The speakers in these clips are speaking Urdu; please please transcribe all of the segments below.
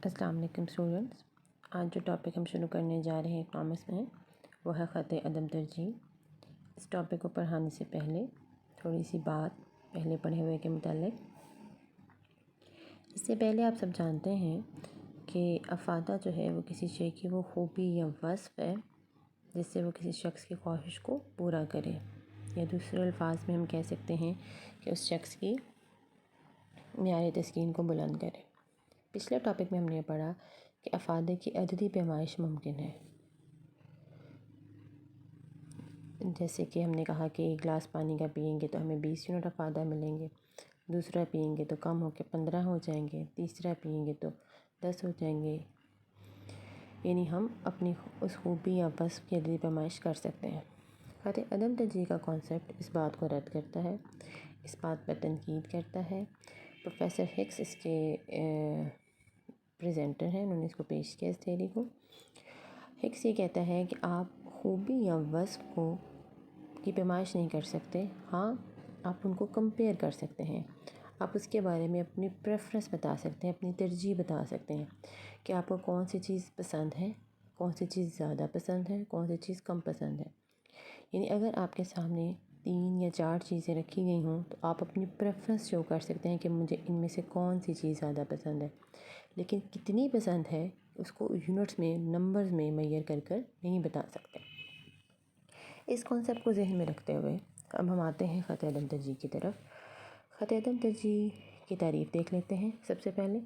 السلام علیکم اسٹوڈنٹس، آج جو ٹاپک ہم شروع کرنے جا رہے ہیں اکنامکس میں وہ ہے خط عدم ترجیح۔ اس ٹاپک کو پڑھانے سے پہلے تھوڑی سی بات پہلے پڑھے ہوئے کے متعلق۔ اس سے پہلے آپ سب جانتے ہیں کہ افادہ جو ہے وہ کسی شے کی وہ خوبی یا وصف ہے جس سے وہ کسی شخص کی خواہش کو پورا کرے، یا دوسرے الفاظ میں ہم کہہ سکتے ہیں کہ اس شخص کی معیار تسکین کو بلند کرے۔ پچھلے ٹاپک میں ہم نے پڑھا کہ افادے کی عددی پیمائش ممکن ہے، جیسے کہ ہم نے کہا کہ ایک گلاس پانی کا پئیں گے تو ہمیں 20 یونٹ افادہ ملیں گے، دوسرا پئیں گے تو کم ہو کے 15 ہو جائیں گے، تیسرا پئیں گے تو 10 ہو جائیں گے۔ یعنی ہم اپنی اس خوبی یا وصف کی عددی پیمائش کر سکتے ہیں۔ خط عدم ترجیح کا کانسیپٹ اس بات کو رد کرتا ہے، اس بات پر تنقید کرتا ہے۔ پروفیسر ہکس اس کے پریزنٹر ہیں، انہوں نے اس کو پیش کیا اس تھیوری کو۔ ہکس یہ کہتا ہے کہ آپ خوبی یا وصف کی پیمائش نہیں کر سکتے، ہاں آپ ان کو کمپیئر کر سکتے ہیں، آپ اس کے بارے میں اپنی پریفرنس بتا سکتے ہیں، اپنی ترجیح بتا سکتے ہیں کہ آپ کو کون سی چیز پسند ہے، کون سی چیز زیادہ پسند ہے، کون سی چیز کم پسند ہے۔ یعنی اگر آپ کے سامنے 3 یا 4 چیزیں رکھی گئی ہوں تو آپ اپنی پریفرنس شو کر سکتے ہیں کہ مجھے ان میں سے کون سی چیز زیادہ پسند ہے، لیکن کتنی پسند ہے اس کو یونٹس میں، نمبرز میں میئر کر نہیں بتا سکتے۔ اس کانسیپٹ کو ذہن میں رکھتے ہوئے اب ہم آتے ہیں خط عدم ترجیح کی طرف۔ خط عدم ترجیح کی تعریف دیکھ لیتے ہیں سب سے پہلے۔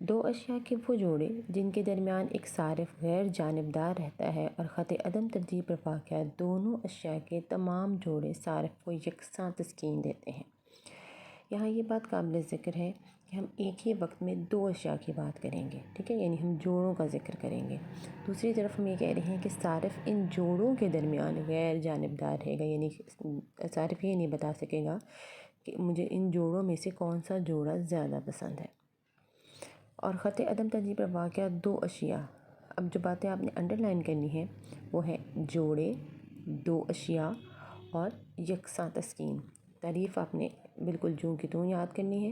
دو اشیاء کے وہ جوڑے جن کے درمیان ایک صارف غیر جانبدار رہتا ہے اور خط عدم ترجیح پر واقع دونوں اشیاء کے تمام جوڑے صارف کو یکساں تسکین دیتے ہیں۔ یہاں یہ بات قابل ذکر ہے کہ ہم ایک ہی وقت میں 2 اشیاء کی بات کریں گے، ٹھیک ہے، یعنی ہم جوڑوں کا ذکر کریں گے۔ دوسری طرف ہم یہ کہہ رہے ہیں کہ صارف ان جوڑوں کے درمیان غیر جانبدار رہے گا، یعنی صارف یہ نہیں بتا سکے گا کہ مجھے ان جوڑوں میں سے کون سا جوڑا زیادہ پسند ہے۔ اور خط عدم ترجیح پر واقع 2 اشیاء، اب جو باتیں آپ نے انڈر لائن کرنی ہے وہ ہے جوڑے، 2 اشیاء اور یکساں تسکین۔ تعریف آپ نے بالکل جوں کی توں یاد کرنی ہے۔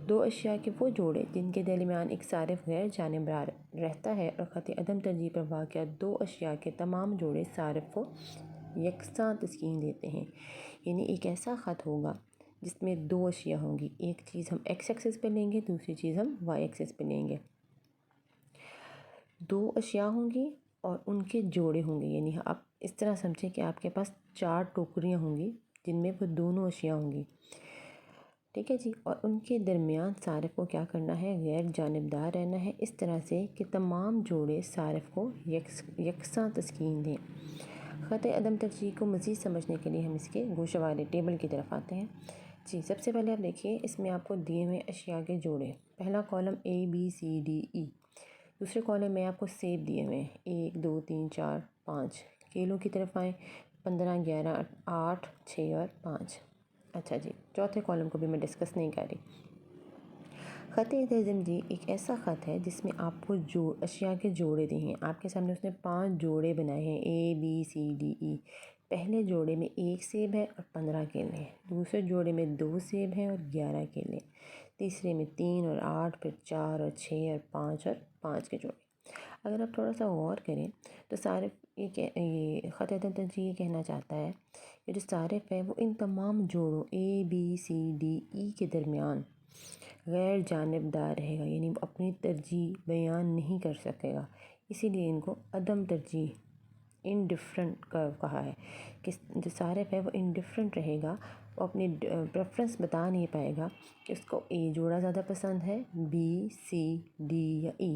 2 اشیاء کے وہ جوڑے جن کے درمیان ایک صارف غیر جانبدار رہتا ہے اور خط عدم ترجیح پر واقع 2 اشیاء کے تمام جوڑے صارف کو یکساں تسکین دیتے ہیں۔ یعنی ایک ایسا خط ہوگا جس میں 2 اشیاء ہوں گی، ایک چیز ہم ایکس ایکسس پہ لیں گے، دوسری چیز ہم وائی ایکسس پہ لیں گے۔ 2 اشیاء ہوں گی اور ان کے جوڑے ہوں گے، یعنی آپ اس طرح سمجھیں کہ آپ کے پاس 4 ٹوکریاں ہوں گی جن میں وہ دونوں اشیاء ہوں گی، ٹھیک ہے جی، اور ان کے درمیان صارف کو کیا کرنا ہے، غیر جانبدار رہنا ہے، اس طرح سے کہ تمام جوڑے صارف کو یکساں تسکین دیں۔ خط عدم ترجیح کو مزید سمجھنے کے لیے ہم اس کے گوشہ والے ٹیبل کی طرف آتے ہیں۔ جی، سب سے پہلے آپ دیکھیے اس میں آپ کو دیے ہوئے اشیاء کے جوڑے، پہلا column A B C D E، دوسرے کالم میں آپ کو سیب دیے ہوئے ہیں 1 2 3 4 5۔ کیلوں کی طرف آئیں، 15 11 8 6 اور 5۔ اچھا جی، چوتھے کالم کو بھی میں ڈسکس نہیں کر رہی۔ خط عدم ترجیح ایک ایسا خط ہے جس میں آپ کو اشیاء کے جوڑے دیے ہیں، آپ کے سامنے اس نے 5 جوڑے بنائے ہیں A B C D E۔ پہلے جوڑے میں 1 سیب ہے اور 15 کیلے ہیں، دوسرے جوڑے میں 2 سیب ہیں اور 11 کیلے، تیسرے میں 3 اور 8، پھر 4 اور 6 اور 5 اور 5 کے جوڑے۔ اگر آپ تھوڑا سا غور کریں تو صارف یہ خط عدم ترجیح یہ کہنا چاہتا ہے کہ جو صارف ہے وہ ان تمام جوڑوں A B C D E کے درمیان غیر جانبدار رہے گا، یعنی وہ اپنی ترجیح بیان نہیں کر سکے گا، اسی لیے ان کو عدم ترجیح انڈیفرنٹ کہا ہے کہ جو صارف ہے وہ انڈیفرنٹ رہے گا، وہ اپنی پریفرنس بتا نہیں پائے گا کہ اس کو A جوڑا زیادہ پسند ہے، B C D یا E۔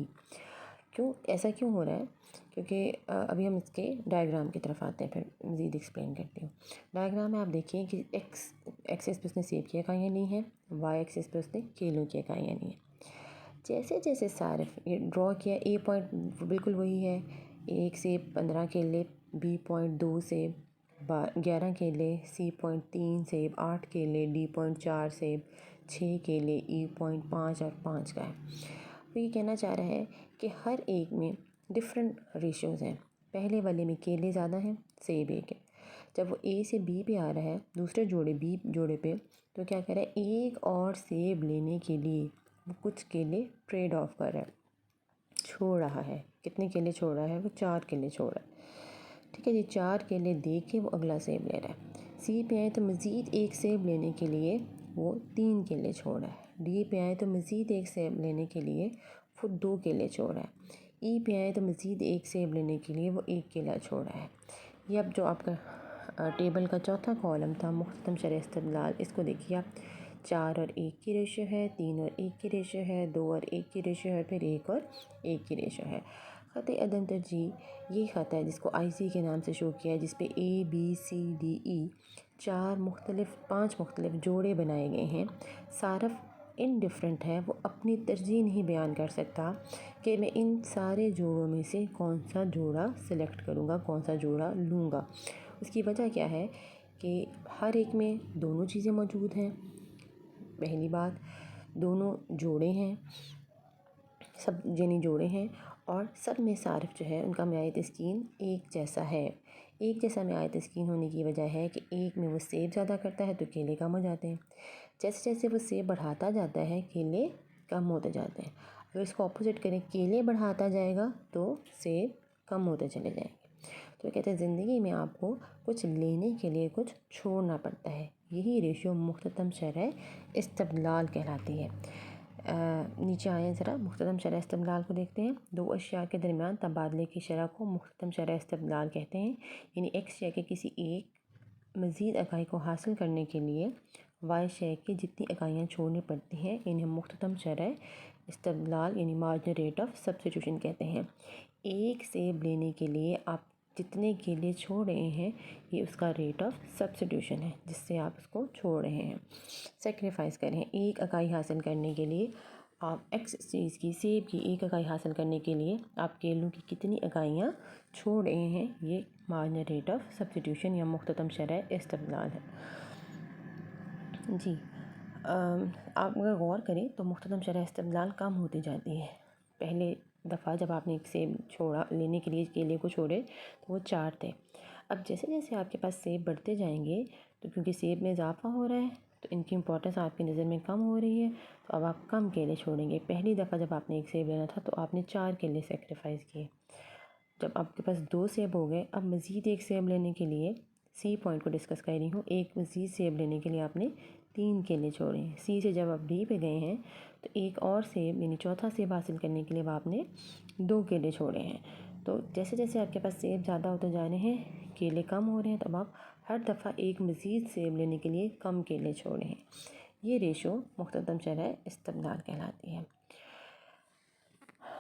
ایسا کیوں ہو رہا ہے؟ کیونکہ ابھی ہم اس کے ڈائیگرام کی طرف آتے ہیں، پھر مزید ایکسپلین کرتی ہوں۔ ڈائیگرام میں آپ دیکھیں کہ ایکس ایکسس پہ اس نے سیب کی اکائیاں لی ہیں، وائی ایکسس پہ اس نے کیلوں کی اکائیاں لی ہیں۔ جیسے جیسے صارف یہ ڈرا کیا، A پوائنٹ بالکل وہی ہے، 1 سیب 15 کیلے، B پوائنٹ 2 سیب 11 کیلے، C پوائنٹ 3 سیب 8 کیلے، D پوائنٹ 4 سیب 6 کیلے، E پوائنٹ 5 اور 5 کا ہے۔ وہ یہ کہنا چاہ رہا ہے کہ ہر ایک میں ڈفرینٹ ریشیوز ہیں، پہلے والے میں کیلے زیادہ ہیں، سیب 1 ہے۔ جب وہ A سے B پہ آ رہا ہے، دوسرے جوڑے B جوڑے پہ، تو کیا کہہ رہا ہے، 1 اور سیب لینے کے لیے وہ کچھ کیلے ٹریڈ آف کر رہا ہے، چھوڑ رہا ہے۔ کتنے کیلے چھوڑ رہا ہے؟ وہ 4 کیلے چھوڑ رہا ہے، ٹھیک ہے جی۔ 4 کیلے دے کے وہ اگلا سیب لے رہا ہے۔ سی پہ آئے تو مزید ایک سیب لینے کے لیے وہ 3 کیلے چھوڑ رہا ہے۔ ڈی پہ آئے تو مزید ایک سیب لینے کے لیے وہ 2 کیلے چھوڑ رہا ہے۔ ای پہ آئے تو مزید ایک سیب لینے کے لیے وہ 1 کیلا چھوڑ رہا ہے۔ یہ اب جو آپ کا ٹیبل کا چوتھا کالم تھا مختتم شرح استدلال، اس کو دیکھیے آپ، 4 اور 1 کی ریشو ہے، 3 اور 1 کی ریشو ہے، 2 اور 1 کی ریشو ہے، پھر 1 اور 1 کی ریشو ہے۔ خط عدم ترجیح یہ خط ہے جس کو آئی سی کے نام سے شو کیا ہے، جس پہ اے بی سی ڈی ای 5 مختلف جوڑے بنائے گئے ہیں۔ صارف انڈیفرنٹ ہے، وہ اپنی ترجیح نہیں بیان کر سکتا کہ میں ان سارے جوڑوں میں سے کون سا جوڑا سلیکٹ کروں گا، کون سا جوڑا لوں گا۔ اس کی وجہ کیا ہے کہ ہر ایک میں دونوں چیزیں موجود ہیں۔ پہلی بات، دونوں جوڑے ہیں، سب یعنی جوڑے ہیں، اور سب میں صارف جو ہے ان کا معیار تسکین ایک جیسا ہے۔ ایک جیسا معیار تسکین ہونے کی وجہ ہے کہ ایک میں وہ سیب زیادہ کرتا ہے تو کیلے کم ہو جاتے ہیں، جیسے جیسے وہ سیب بڑھاتا جاتا ہے کیلے کم ہوتے جاتے ہیں۔ اگر اس کو اپوزٹ کریں، کیلے بڑھاتا جائے گا تو سیب کم ہوتے چلے جائیں گے۔ تو کہتے ہیں زندگی میں آپ کو کچھ لینے کے لیے کچھ چھوڑنا پڑتا ہے، یہی ریشو مختتم شرح استدلال کہلاتی ہے۔ نیچے آئیں ذرا، مختتم شرح استدلال کو دیکھتے ہیں۔ 2 اشیاء کے درمیان تبادلے کی شرح کو مختتم شرح استدلال کہتے ہیں، یعنی ایکس شے کے کسی ایک مزید اکائی کو حاصل کرنے کے لیے وائی شے کی جتنی اکائیاں چھوڑنی پڑتی ہیں انہیں مختتم شرح استدلال یعنی مارجنل ریٹ آف سبسٹیٹیوشن کہتے ہیں۔ ایک سیب لینے کے لیے آپ جتنے کیلے چھوڑ رہے ہیں یہ اس کا ریٹ آف سبسٹیٹیوشن ہے، جس سے آپ اس کو چھوڑ رہے ہیں، سیکریفائس کر رہے ہیں۔ ایک اکائی حاصل کرنے کے لیے آپ ایکس چیز کی، سیب کی ایک اکائی حاصل کرنے کے لیے آپ کیلوں کی کتنی اکائیاں چھوڑ رہے ہیں، یہ مارجنل ریٹ آف سبسٹیٹیوشن یا مختتم شرح استدلال ہے جی۔ آپ اگر غور کریں تو مختتم شرح استدلال کم ہوتی جاتی ہے۔ پہلے دفعہ جب آپ نے ایک سیب چھوڑا لینے کے لیے کیلے کو چھوڑے تو وہ 4 تھے، اب جیسے جیسے آپ کے پاس سیب بڑھتے جائیں گے تو کیونکہ سیب میں اضافہ ہو رہا ہے تو ان کی امپورٹنس آپ کی نظر میں کم ہو رہی ہے، تو اب آپ کم کیلے چھوڑیں گے۔ پہلی دفعہ جب آپ نے ایک سیب لینا تھا تو آپ نے 4 کیلے سیکریفائس کیے، جب آپ کے پاس 2 سیب ہو گئے، اب مزید ایک سیب لینے کے لیے سی پوائنٹ کو ڈسکس کر رہی ہوں، ایک مزید سیب لینے کے لیے آپ نے 3 کیلے چھوڑے ہیں۔ سی سے جب آپ ڈی پہ گئے ہیں تو ایک اور سیب یعنی چوتھا سیب حاصل کرنے کے لیے اب آپ نے 2 کیلے چھوڑے ہیں۔ تو جیسے جیسے آپ کے پاس سیب زیادہ ہوتے جا رہے ہیں کیلے کم ہو رہے ہیں، تو اب آپ ہر دفعہ ایک مزید سیب لینے کے لیے کم کیلے چھوڑے ہیں۔ یہ ریشو مختتم شرح استدلال کہلاتی ہے۔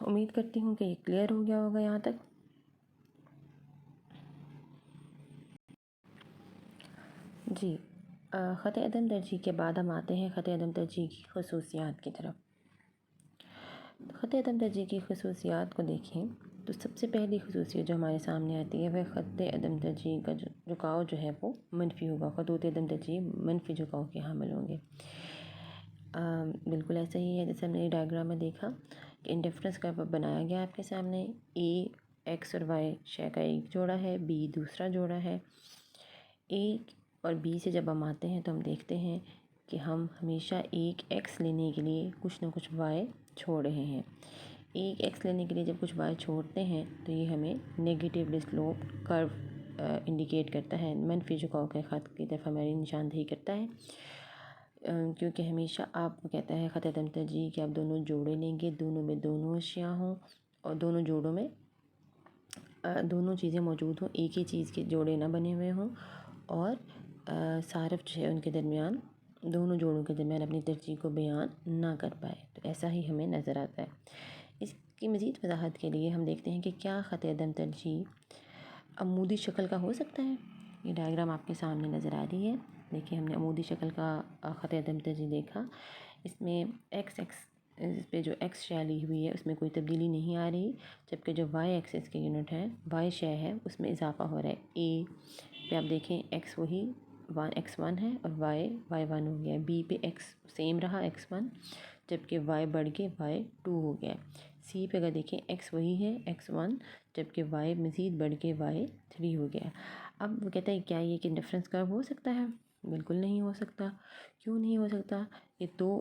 امید کرتی ہوں کہ یہ کلیئر ہو گیا ہوگا یہاں تک۔ جی، خط عدم ترجیح کے بعد ہم آتے ہیں خط عدم ترجیح کی خصوصیات کی طرف۔ خط عدم ترجیح کی خصوصیات کو دیکھیں تو سب سے پہلی خصوصیت جو ہمارے سامنے آتی ہے وہ خط عدم ترجیح کا جھکاؤ جو ہے وہ منفی ہوگا، خطوط عدم ترجیح منفی جھکاؤ کے حامل ہوں گے۔ بالکل ایسا ہی ہے جیسے ہم نے ڈائیگرام میں دیکھا کہ انڈیفرنس کرو بنایا گیا آپ کے سامنے، اے ایکس اور وائی شے کا ایک جوڑا ہے، بی دوسرا جوڑا ہے۔ اے اور بی سے جب ہم آتے ہیں تو ہم دیکھتے ہیں کہ ہم ہمیشہ ایک ایکس لینے کے لیے کچھ نہ کچھ وائی چھوڑ رہے ہیں۔ ایک ایکس لینے کے لیے جب کچھ وائی چھوڑتے ہیں تو یہ ہمیں نیگیٹیو سلوپ کرو انڈیکیٹ کرتا ہے، منفی جھکاؤ کے خط کی طرف ہماری نشاندہی کرتا ہے، کیونکہ ہمیشہ آپ کو کہتا ہے خط عدم ترجیح کہ آپ دونوں جوڑے لیں گے، دونوں میں دونوں اشیاء ہوں اور دونوں جوڑوں میں دونوں چیزیں موجود ہوں، ایک ہی چیز کے جوڑے نہ بنے ہوئے ہوں، اور صارف جو ہے ان کے درمیان، دونوں جوڑوں کے درمیان اپنی ترجیح کو بیان نہ کر پائے، تو ایسا ہی ہمیں نظر آتا ہے۔ اس کی مزید وضاحت کے لیے ہم دیکھتے ہیں کہ کیا خط عدم ترجیح عمودی شکل کا ہو سکتا ہے۔ یہ ڈائیگرام آپ کے سامنے نظر آ رہی ہے، دیکھیں ہم نے عمودی شکل کا خط عدم ترجیح دیکھا، اس میں ایکس پہ جو ایکس شے لی ہوئی ہے اس میں کوئی تبدیلی نہیں آ رہی، جبکہ جو وائی ایکسس کے یونٹ ہے، وائی شے ہے، اس میں اضافہ ہو رہا ہے۔ اے پہ آپ دیکھیں ایکس وہی ایکس 1 ہے اور وائی 1 ہو گیا ہے، بی پہ ایکس سیم رہا ایکس 1، جبکہ وائی بڑھ کے وائی 2 ہو گیا ہے۔ سی پہ اگر دیکھیں ایکس وہی ہے ایکس 1، جبکہ وائی مزید بڑھ کے وائی 3 ہو گیا ہے۔ اب وہ کہتا ہے کیا یہ ایک انڈیفرنس کرو ہو سکتا ہے؟ بالکل نہیں ہو سکتا۔ کیوں نہیں ہو سکتا؟ یہ دو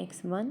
x1